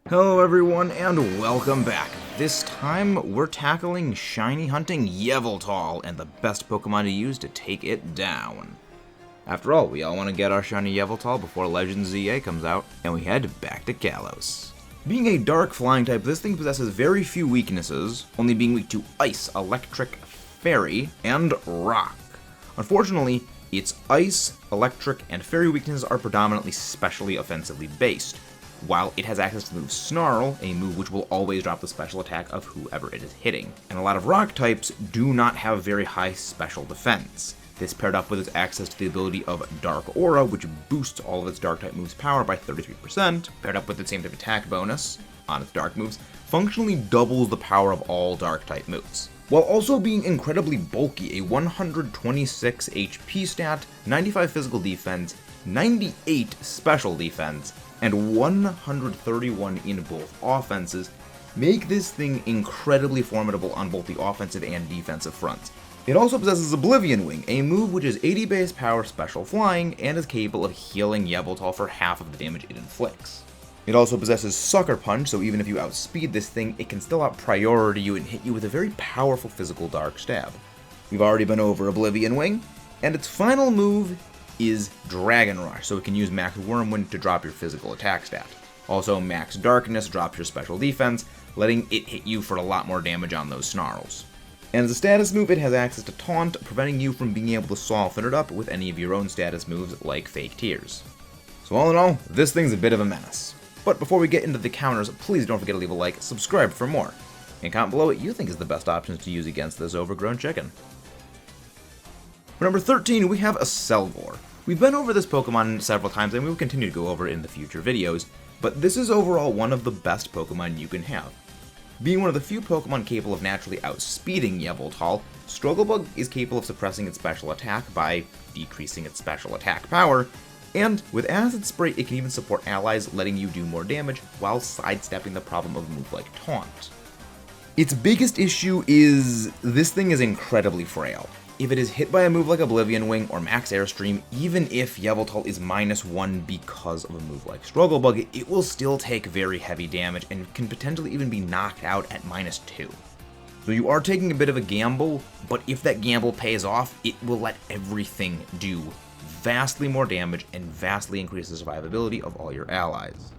Hello everyone, and welcome back. This time, we're tackling shiny hunting Yveltal, and the best Pokemon to use to take it down. After all, we all want to get our shiny Yveltal before Legends ZA comes out, and we head back to Kalos. Being a dark flying type, this thing possesses very few weaknesses, only being weak to Ice, Electric, Fairy, and Rock. Unfortunately, its Ice, Electric, and Fairy weaknesses are predominantly specially offensively based, while it has access to the move Snarl, a move which will always drop the special attack of whoever it is hitting. And a lot of rock types do not have very high special defense. This paired up with its access to the ability of Dark Aura, which boosts all of its dark type moves' power by 33%, paired up with the same type attack bonus on its dark moves, functionally doubles the power of all dark type moves. While also being incredibly bulky, a 126 HP stat, 95 physical defense, 98 special defense, and 131 in both offenses, make this thing incredibly formidable on both the offensive and defensive fronts. It also possesses Oblivion Wing, a move which is 80 base power special flying, and is capable of healing Yveltal for half of the damage it inflicts. It also possesses Sucker Punch, so even if you outspeed this thing, it can still out-priority you and hit you with a very powerful physical dark stab. We've already been over Oblivion Wing, and its final move is Dragon Rush, so it can use Max Whirlwind to drop your physical attack stat. Also, Max Darkness drops your special defense, letting it hit you for a lot more damage on those snarls. And as a status move, it has access to Taunt, preventing you from being able to soften it up with any of your own status moves like Fake Tears. So all in all, this thing's a bit of a menace. But before we get into the counters, please don't forget to leave a like, subscribe for more, and comment below what you think is the best options to use against this overgrown chicken. For number 13, we have a Selgor. We've been over this Pokemon several times, and we will continue to go over it in the future videos, but this is overall one of the best Pokemon you can have. Being one of the few Pokemon capable of naturally outspeeding Yveltal, Strugglebug is capable of suppressing its special attack by decreasing its special attack power, and with Acid Spray it can even support allies, letting you do more damage while sidestepping the problem of a move like Taunt. Its biggest issue is this thing is incredibly frail. If it is hit by a move like Oblivion Wing or Max Airstream, even if Yveltal is -1 because of a move like Strugglebug, it will still take very heavy damage and can potentially even be knocked out at -2. So you are taking a bit of a gamble, but if that gamble pays off, it will let everything do vastly more damage and vastly increase the survivability of all your allies.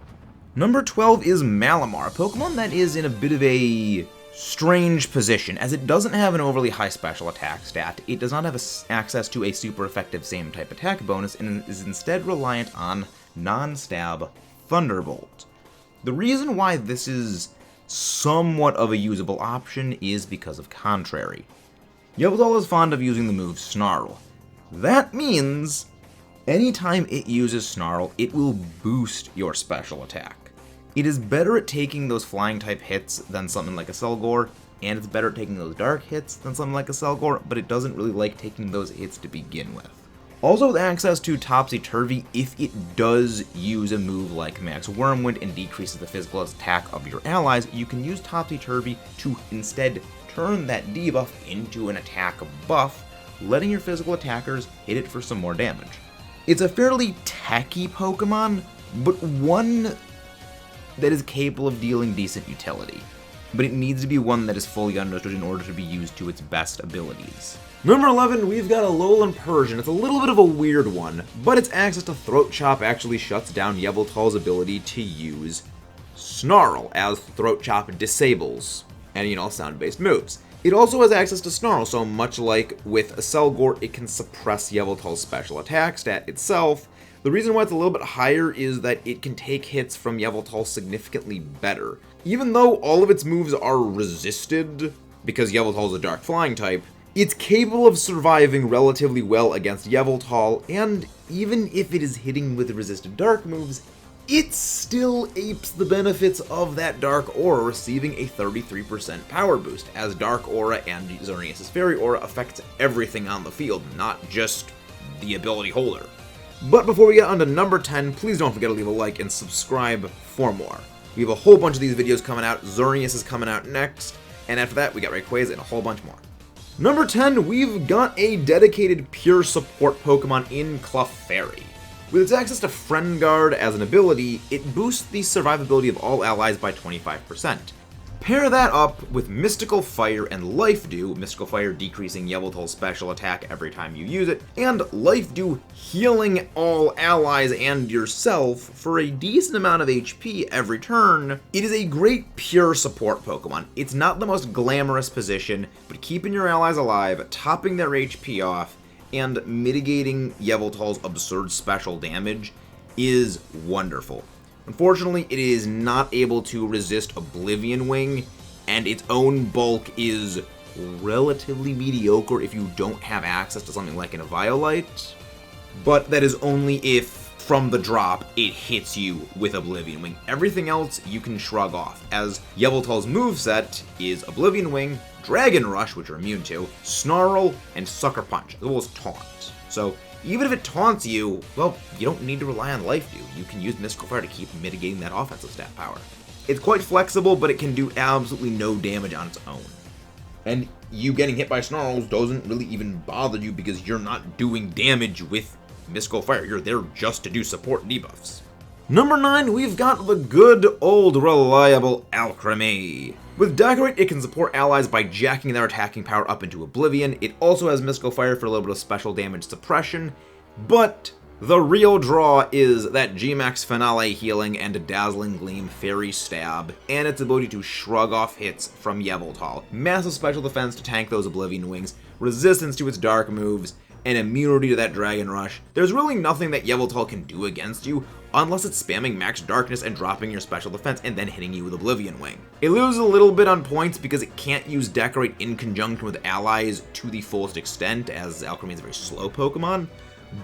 Number 12 is Malamar, a Pokemon that is in a bit of a strange position, as it doesn't have an overly high special attack stat, it does not have access to a super effective same type attack bonus, and is instead reliant on non-stab Thunderbolt. The reason why this is somewhat of a usable option is because of Contrary. Yveltal is fond of using the move Snarl. That means anytime it uses Snarl, it will boost your special attack. It is better at taking those flying type hits than something like a Selgor, and it's better at taking those dark hits than something like a Selgor, but it doesn't really like taking those hits to begin with. Also with access to Topsy-Turvy, if it does use a move like Max Whirlwind and decreases the physical attack of your allies, you can use Topsy-Turvy to instead turn that debuff into an attack buff, letting your physical attackers hit it for some more damage. It's a fairly techy Pokemon, but one that is capable of dealing decent utility, but it needs to be one that is fully understood in order to be used to its best abilities. Number 11, we've got a Alolan Persian. It's a little bit of a weird one, but its access to Throat Chop actually shuts down Yveltal's ability to use Snarl, as Throat Chop disables any and all sound-based moves. It also has access to Snarl, so much like with a Selgor, it can suppress Yveltal's special attack stat itself. The reason why it's a little bit higher is that it can take hits from Yveltal significantly better. Even though all of its moves are resisted, because Yveltal is a dark flying type, it's capable of surviving relatively well against Yveltal, and even if it is hitting with resisted dark moves, it still apes the benefits of that Dark Aura, receiving a 33% power boost, as Dark Aura and Xerneas' Fairy Aura affects everything on the field, not just the ability holder. But before we get on to number 10, please don't forget to leave a like and subscribe for more. We have a whole bunch of these videos coming out, Xerneas is coming out next, and after that we got Rayquaza and a whole bunch more. Number 10, we've got a dedicated pure support Pokemon in Clefairy. With its access to Friend Guard as an ability, it boosts the survivability of all allies by 25%. Pair that up with Mystical Fire and Life Dew, Mystical Fire decreasing Yveltal's special attack every time you use it, and Life Dew healing all allies and yourself for a decent amount of HP every turn. It is a great pure support Pokemon. It's not the most glamorous position, but keeping your allies alive, topping their HP off, and mitigating Yveltal's absurd special damage is wonderful. Unfortunately, it is not able to resist Oblivion Wing, and its own bulk is relatively mediocre if you don't have access to something like an Eviolite, but that is only if, from the drop, it hits you with Oblivion Wing. Everything else you can shrug off, as Yveltal's moveset is Oblivion Wing, Dragon Rush, which you're immune to, Snarl, and Sucker Punch, as well as Taunt. So, even if it taunts you, well, you don't need to rely on Life Dew. You can use Mystical Fire to keep mitigating that offensive stat power. It's quite flexible, but it can do absolutely no damage on its own. And you getting hit by Snarls doesn't really even bother you because you're not doing damage with Mystical Fire. You're there just to do support debuffs. Number 9, we've got the good old reliable Alchemy. With Decorate, it can support allies by jacking their attacking power up into Oblivion. It also has Mystical Fire for a little bit of special damage suppression, but the real draw is that G-Max Finale healing and Dazzling Gleam Fairy Stab, and its ability to shrug off hits from Yveltal. Massive special defense to tank those Oblivion Wings, resistance to its dark moves, and immunity to that Dragon Rush. There's really nothing that Yveltal can do against you unless it's spamming Max Darkness and dropping your special defense and then hitting you with Oblivion Wing. It loses a little bit on points because it can't use Decorate in conjunction with allies to the fullest extent, as Alchemy is a very slow Pokemon,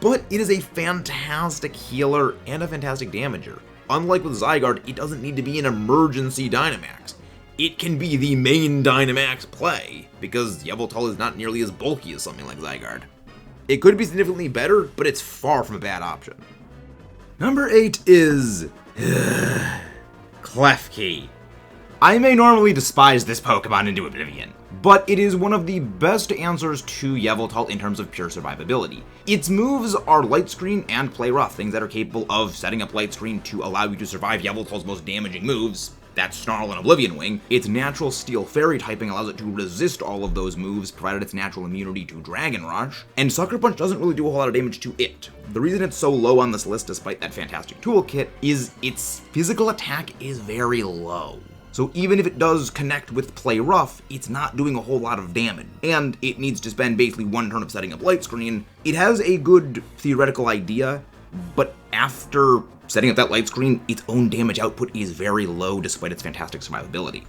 but it is a fantastic healer and a fantastic damager. Unlike with ZYGARDE, it doesn't need to be an emergency Dynamax. It can be the main Dynamax play, because Yveltal is not nearly as bulky as something like ZYGARDE. It could be significantly better, but it's far from a bad option. Number 8 is Klefki. I may normally despise this Pokemon into oblivion, but it is one of the best answers to Yveltal in terms of pure survivability. Its moves are Light Screen and Play Rough, things that are capable of setting up Light Screen to allow you to survive Yveltal's most damaging moves. That's Snarl and Oblivion Wing. Its natural Steel Fairy typing allows it to resist all of those moves, provided its natural immunity to Dragon Rush, and Sucker Punch doesn't really do a whole lot of damage to it. The reason it's so low on this list, despite that fantastic toolkit, is its physical attack is very low. So even if it does connect with Play Rough, it's not doing a whole lot of damage, and it needs to spend basically one turn of setting up Light Screen. It has a good theoretical idea, but after setting up that Light Screen, its own damage output is very low despite its fantastic survivability.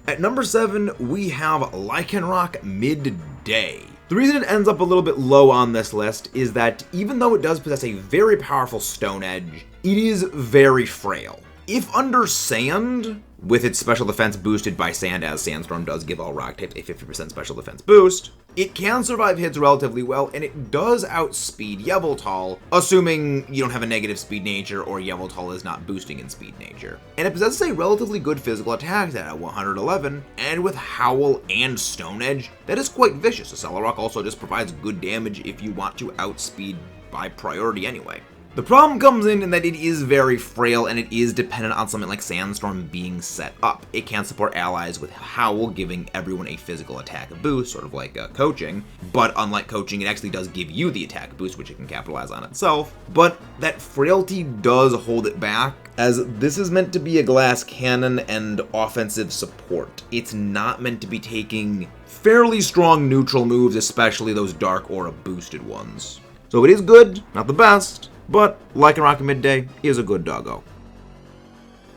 At number 7, we have Lycanroc Midday. The reason it ends up a little bit low on this list is that even though it does possess a very powerful Stone Edge, it is very frail. If under Sand, with its special defense boosted by Sand, as Sandstorm does give all rock types a 50% special defense boost, it can survive hits relatively well, and it does outspeed Yveltal, assuming you don't have a negative speed nature or Yveltal is not boosting in speed nature. And it possesses a relatively good physical attack at 111, and with Howl and Stone Edge, that is quite vicious. Accelerock also just provides good damage if you want to outspeed by priority anyway. The problem comes in that it is very frail and it is dependent on something like Sandstorm being set up. It can support allies with Howl, giving everyone a physical attack boost, sort of like coaching, but unlike coaching, it actually does give you the attack boost, which it can capitalize on itself. But that frailty does hold it back, as this is meant to be a glass cannon and offensive support. It's not meant to be taking fairly strong neutral moves, especially those Dark Aura boosted ones. So it is good, not the best, but Lycanroc Midday is a good doggo.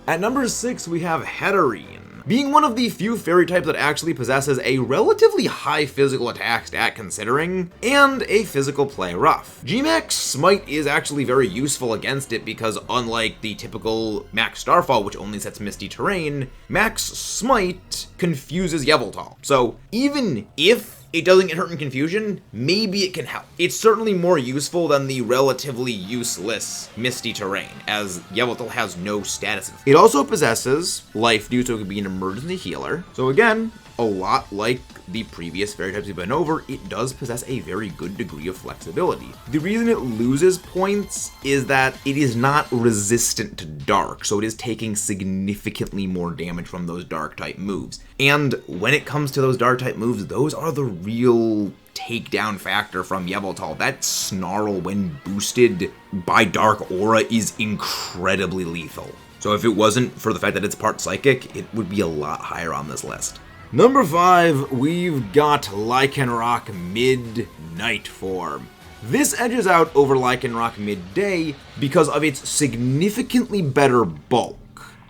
At number 6, we have Hatterene. Being one of the few fairy types that actually possesses a relatively high physical attack stat considering, and a physical Play Rough. G-Max Smite is actually very useful against it because unlike the typical Max Starfall, which only sets Misty Terrain, Max Smite confuses Yveltal. So even if it doesn't get hurt in confusion, maybe it can help. It's certainly more useful than the relatively useless Misty Terrain, as Yveltal has no status. It also possesses Life Dew, so it could be an emergency healer. So again, a lot like the previous fairy types we've been over, it does possess a very good degree of flexibility. The reason it loses points is that it is not resistant to dark, so it is taking significantly more damage from those dark type moves. And when it comes to those dark type moves, those are the real takedown factor from Yveltal. That Snarl, when boosted by Dark Aura, is incredibly lethal. So if it wasn't for the fact that it's part Psychic, it would be a lot higher on this list. Number 5, we've got Lycanroc Midnight form. This edges out over Lycanroc Midday because of its significantly better bulk.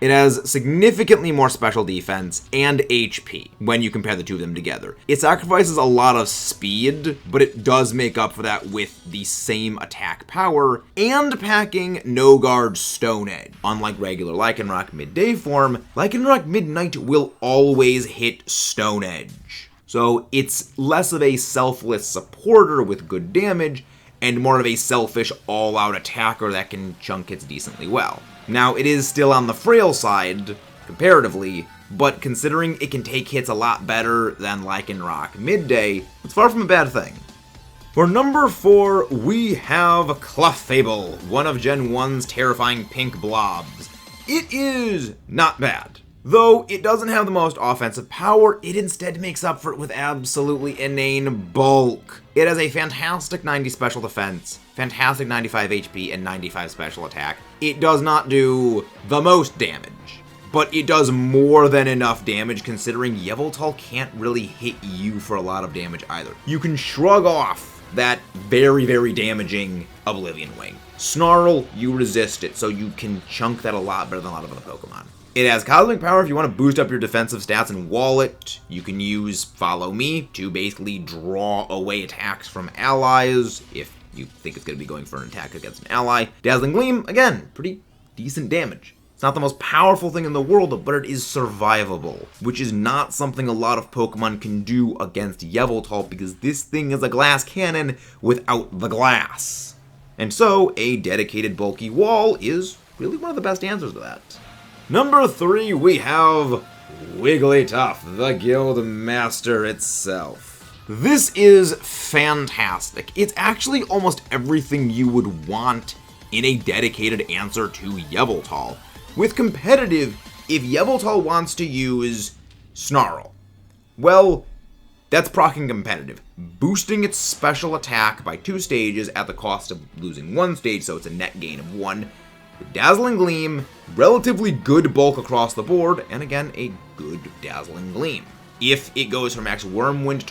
It has significantly more special defense and HP when you compare the two of them together. It sacrifices a lot of speed, but it does make up for that with the same attack power and packing No Guard Stone Edge. Unlike regular Lycanroc Midday form, Lycanroc Midnight will always hit Stone Edge. So it's less of a selfless supporter with good damage and more of a selfish all-out attacker that can chunk hits decently well. Now, it is still on the frail side, comparatively, but considering it can take hits a lot better than Lycanroc Midday, it's far from a bad thing. For number 4, we have Clefable, one of Gen 1's terrifying pink blobs. It is not bad. Though it doesn't have the most offensive power, it instead makes up for it with absolutely inane bulk. It has a fantastic 90 special defense, fantastic 95 HP, and 95 special attack. It does not do the most damage, but it does more than enough damage considering Yveltal can't really hit you for a lot of damage either. You can shrug off that very, very damaging Oblivion Wing. Snarl, you resist it, so you can chunk that a lot better than a lot of other Pokemon. It has Cosmic Power if you want to boost up your defensive stats and wall it. You can use Follow Me to basically draw away attacks from allies if you think it's going to be going for an attack against an ally. Dazzling Gleam, again, pretty decent damage. It's not the most powerful thing in the world, but it is survivable, which is not something a lot of Pokemon can do against Yveltal because this thing is a glass cannon without the glass. And so, a dedicated bulky wall is really one of the best answers to that. Number 3, we have Wigglytuff, the Guild Master itself. This is fantastic. It's actually almost everything you would want in a dedicated answer to Yveltal. With competitive, if Yveltal wants to use Snarl, well, that's proccing competitive, boosting its special attack by 2 stages at the cost of losing 1 stage, so it's a net gain of 1. With Dazzling Gleam, relatively good bulk across the board, and again, a good Dazzling Gleam. If it goes for Max Wormwind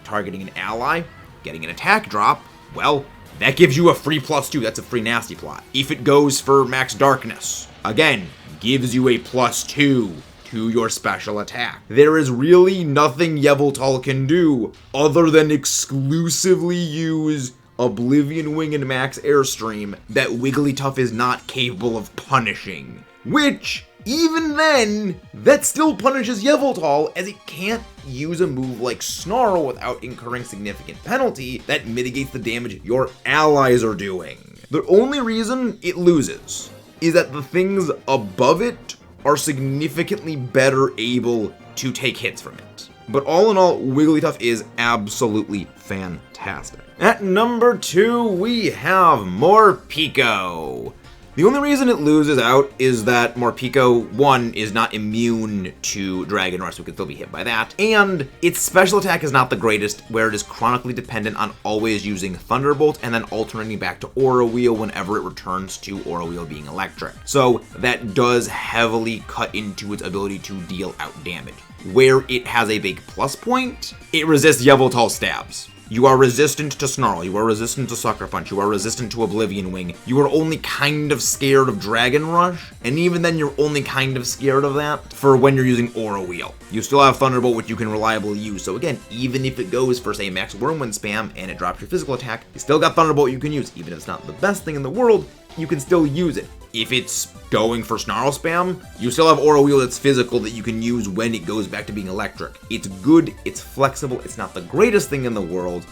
targeting an ally, getting an attack drop, well, that gives you a free +2, that's a free Nasty Plot. If it goes for Max Darkness, again, gives you a +2 to your special attack. There is really nothing Yveltal can do other than exclusively use Oblivion Wing and Max Airstream that Wigglytuff is not capable of punishing. Which, even then, that still punishes Yveltal as it can't use a move like Snarl without incurring significant penalty that mitigates the damage your allies are doing. The only reason it loses is that the things above it are significantly better able to take hits from it. But all in all, Wigglytuff is absolutely fantastic. At number 2, we have Morpeko. The only reason it loses out is that Morpeko, 1, is not immune to Dragon Rush, so it can still be hit by that, and its special attack is not the greatest, where it is chronically dependent on always using Thunderbolt and then alternating back to Aura Wheel whenever it returns to Aura Wheel being electric. So that does heavily cut into its ability to deal out damage. Where it has a big plus point, it resists Yveltal stabs. You are resistant to Snarl, you are resistant to Sucker Punch, you are resistant to Oblivion Wing, you are only kind of scared of Dragon Rush, and even then you're only kind of scared of that for when you're using Aura Wheel. You still have Thunderbolt, which you can reliably use, so again, even if it goes for, say, Max Wormwind spam and it drops your physical attack, you still got Thunderbolt you can use. Even if it's not the best thing in the world, you can still use it. If it's going for Snarl spam, you still have Aura Wheel that's physical that you can use when it goes back to being electric. It's good, it's flexible, it's not the greatest thing in the world,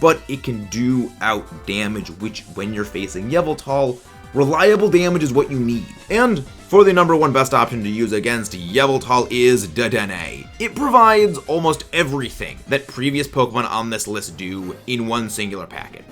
but it can do out damage, which when you're facing Yveltal, Reliable damage is what you need. And for the #1 best option to use against Yveltal is Dedenne. It provides almost everything that previous Pokemon on this list do in one singular package.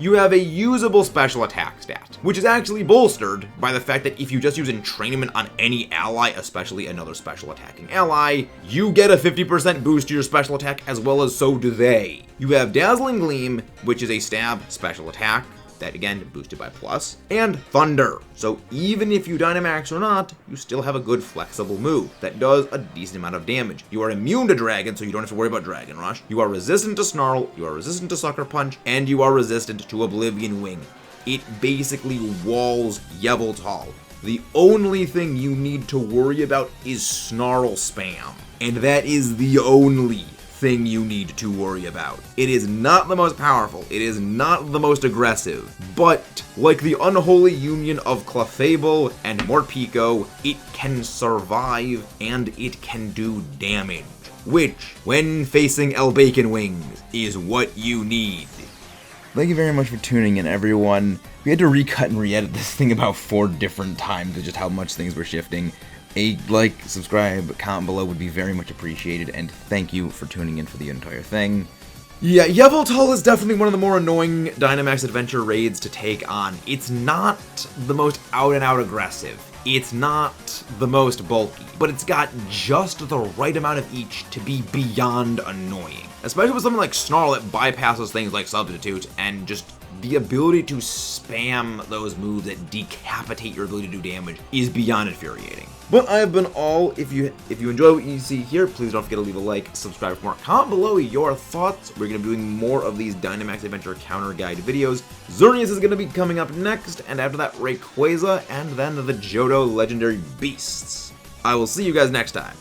You have a usable special attack stat, which is actually bolstered by the fact that if you just use entrainment on any ally, especially another special attacking ally, you get a 50% boost to your special attack, as well as so do they. You have Dazzling Gleam, which is a stab special attack, that again boosted by plus, and Thunder. So even if you Dynamax or not, you still have a good flexible move that does a decent amount of damage. You are immune to Dragon, so you don't have to worry about Dragon Rush. You are resistant to Snarl, you are resistant to Sucker Punch, and you are resistant to Oblivion Wing. It basically walls Yveltal. The only thing you need to worry about is Snarl spam, and that is the only thing you need to worry about. It is not the most powerful, it is not the most aggressive, but like the unholy union of Clefable and Morpeko, it can survive and it can do damage, which, when facing Bacon Wings, is what you need. Thank you very much for tuning in, everyone. We had to recut and re-edit this thing about 4 different times with just how much things were shifting. A like, subscribe, comment below would be very much appreciated, and thank you for tuning in for the entire thing. Yeah, Yveltal is definitely one of the more annoying Dynamax Adventure raids to take on. It's not the most out-and-out aggressive. It's not the most bulky, but it's got just the right amount of each to be beyond annoying. Especially with something like Snarl that bypasses things like Substitute, and just the ability to spam those moves that decapitate your ability to do damage is beyond infuriating. But I have been all. If you enjoy what you see here, please don't forget to leave a like, subscribe for more. Comment below your thoughts. We're going to be doing more of these Dynamax Adventure counter guide videos. Xerneas is going to be coming up next, and after that Rayquaza, and then the Johto Legendary Beasts. I will see you guys next time.